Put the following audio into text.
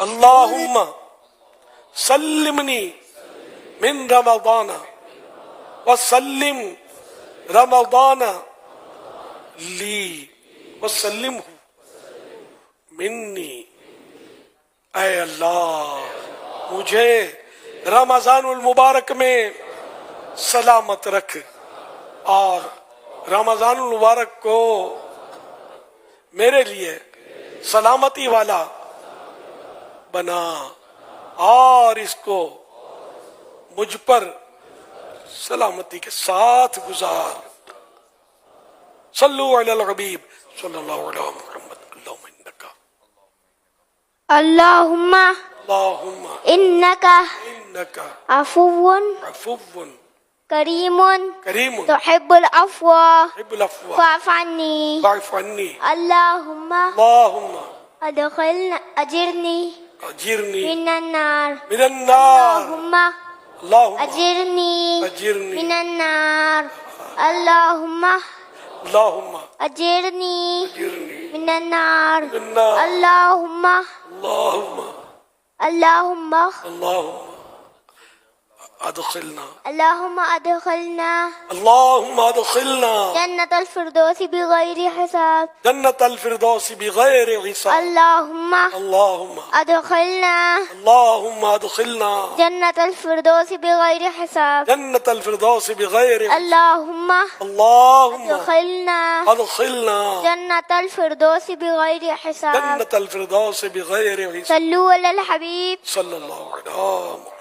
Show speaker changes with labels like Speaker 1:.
Speaker 1: اللہم سلمنی من رمضان وسلم رمضان لی وسلمہ منی، اے اللہ مجھے رمضان المبارک میں سلامت رکھ اور رمضان المبارک کو میرے لیے سلامتی والا بنا اور اس کو مجھ پر سلامتی کے ساتھ گزار۔ صلو علی الحبیب صلی اللہ علیہ محمد۔
Speaker 2: اللہم
Speaker 1: اللہم
Speaker 2: انکا
Speaker 1: انکا
Speaker 2: عفو
Speaker 1: عفو
Speaker 2: کریم
Speaker 1: کریم
Speaker 2: تحب العفو
Speaker 1: حب العفو
Speaker 2: فاعف عنی۔
Speaker 1: فاعف عنی۔
Speaker 2: اللہم
Speaker 1: اللہم
Speaker 2: ادخلنا اجرنی
Speaker 1: اجرنی
Speaker 2: من النار۔
Speaker 1: من النار۔
Speaker 2: اللہم
Speaker 1: اللہم
Speaker 2: اجرنی
Speaker 1: اجرنی
Speaker 2: من النار۔ اللہم
Speaker 1: اللہم
Speaker 2: اجرنی
Speaker 1: اجرنی
Speaker 2: من النار۔
Speaker 1: من النار۔
Speaker 2: اللہم
Speaker 1: اللہم
Speaker 2: اللہم
Speaker 1: اللہم ادخلنا
Speaker 2: اللہم ادخلنا
Speaker 1: اللہم ادخلنا
Speaker 2: جنت الفردوس بغیر حساب۔
Speaker 1: جنت الفردوس بغیر حساب۔
Speaker 2: اللہم
Speaker 1: اللہم
Speaker 2: ادخلنا
Speaker 1: اللہم ادخلنا
Speaker 2: جنت الفردوس بغیر حساب۔
Speaker 1: جنت الفردوس بغیر حساب۔
Speaker 2: اللہم
Speaker 1: اللہم
Speaker 2: ادخلنا
Speaker 1: ادخلنا
Speaker 2: جنت الفردوس بغیر حساب۔
Speaker 1: جنت الفردوس بغیر حساب۔
Speaker 2: صلو علی الحبیب
Speaker 1: صلی اللہ علیہ وسلم۔